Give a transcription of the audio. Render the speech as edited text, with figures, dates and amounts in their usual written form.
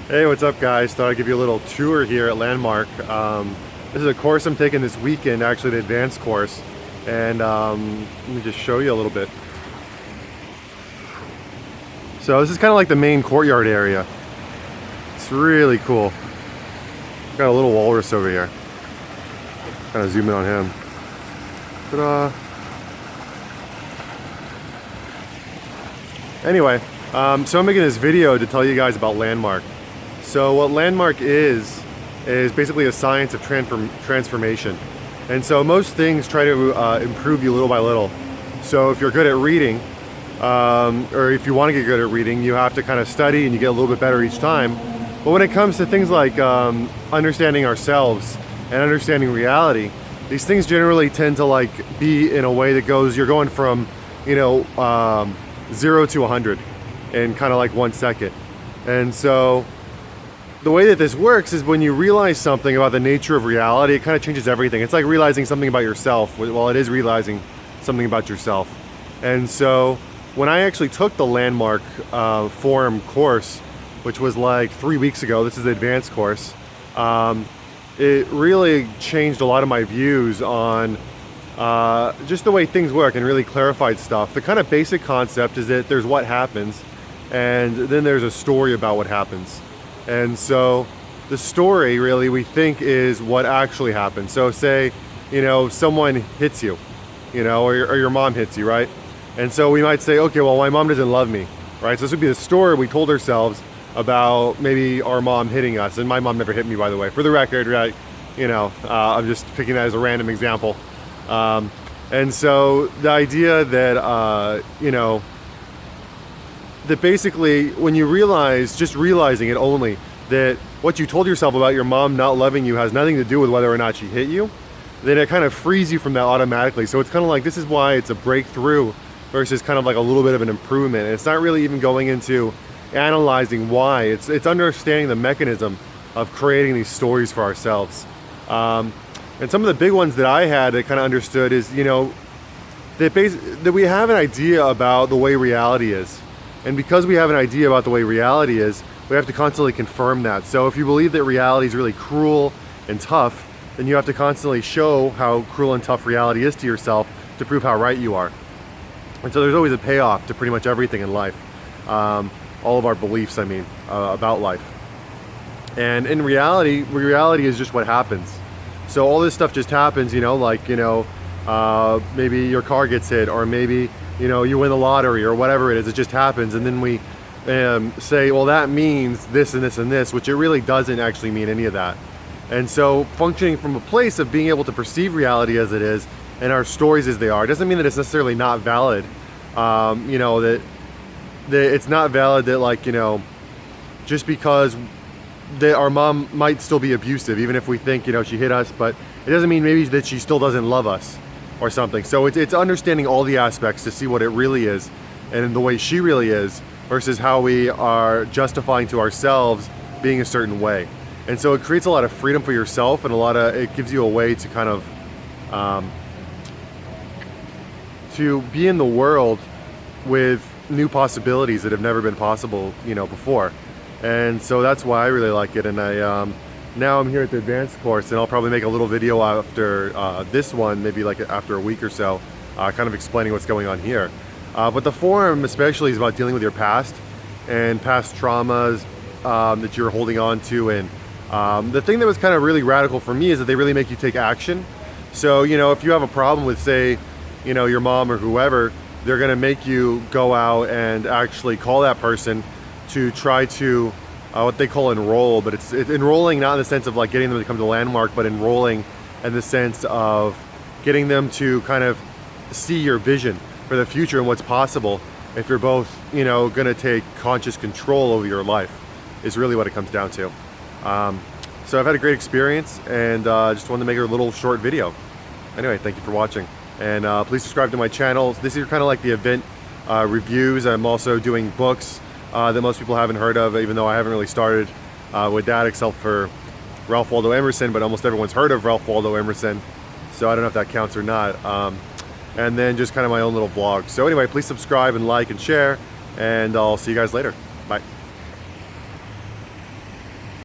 Hey, what's up guys? Thought I'd give you a little tour here at Landmark. This is a course I'm taking this weekend, actually the advanced course. And let me just show you a little bit. So this is kind of like the main courtyard area. It's really cool. Got a little walrus over here. Kind of zoom in on him. Ta-da! Anyway, so I'm making this video to tell you guys about Landmark. So what Landmark is basically a science of transformation. And so most things try to improve you little by little. So if you're good at reading, or if you want to get good at reading, you have to kind of study and you get a little bit better each time. But when it comes to things like understanding ourselves and understanding reality, these things generally tend to like be in a way that goes, you're going from, 0 to 100 in kind of like 1 second. And so the way that this works is when you realize something about the nature of reality, it kind of changes everything. It's like realizing something about yourself. Well, it is realizing something about yourself. And so when I actually took the Landmark Forum course, which was like 3 weeks ago, this is the advanced course, it really changed a lot of my views on just the way things work and really clarified stuff. The kind of basic concept is that there's what happens and then there's a story about what happens. And so the story really we think is what actually happens. So say, someone hits you, or your mom hits you, right? And so we might say, okay, well, my mom doesn't love me, right? So this would be the story we told ourselves about maybe our mom hitting us. And my mom never hit me, by the way, for the record, right? I'm just picking that as a random example. And so the idea that, that basically when you realize, just realizing it only, that what you told yourself about your mom not loving you has nothing to do with whether or not she hit you, then it kind of frees you from that automatically. So it's kind of like, this is why it's a breakthrough versus kind of like a little bit of an improvement. And it's not really even going into analyzing why, it's understanding the mechanism of creating these stories for ourselves. And some of the big ones that I had that kind of understood is, that we have an idea about the way reality is. And because we have an idea about the way reality is, we have to constantly confirm that. So if you believe that reality is really cruel and tough, then you have to constantly show how cruel and tough reality is to yourself to prove how right you are. And so there's always a payoff to pretty much everything in life. All of our beliefs, about life. And in reality is just what happens. So all this stuff just happens, maybe your car gets hit, or maybe, you win the lottery or whatever it is, it just happens. And then we say, well, that means this and this and this, which it really doesn't actually mean any of that. And so functioning from a place of being able to perceive reality as it is and our stories as they are, doesn't mean that it's necessarily not valid. That it's not valid that just because our mom might still be abusive, even if we think, she hit us, but it doesn't mean maybe that she still doesn't love us or something. So it's understanding all the aspects to see what it really is and the way she really is versus how we are justifying to ourselves being a certain way. And so it creates a lot of freedom for yourself, and it gives you a way to kind of to be in the world with new possibilities that have never been possible, before. And so that's why I really like it. And now I'm here at the advanced course, and I'll probably make a little video after this one, maybe like after a week or so, kind of explaining what's going on here. But the forum especially is about dealing with your past and past traumas that you're holding on to. And the thing that was kind of really radical for me is that they really make you take action. So, if you have a problem with, say, your mom or whoever, they're going to make you go out and actually call that person to try to what they call enroll, but it's enrolling not in the sense of like getting them to come to Landmark, but enrolling in the sense of getting them to kind of see your vision for the future and what's possible if you're both, going to take conscious control over your life, is really what it comes down to. So I've had a great experience, and just wanted to make a little short video. Anyway, thank you for watching, and please subscribe to my channel. This is kind of like the event reviews. I'm also doing books that most people haven't heard of, even though I haven't really started with that except for Ralph Waldo Emerson, but almost everyone's heard of Ralph Waldo Emerson, so I don't know if that counts or not. And then just kind of my own little vlog. So anyway, please subscribe and like and share, and I'll see you guys later. Bye.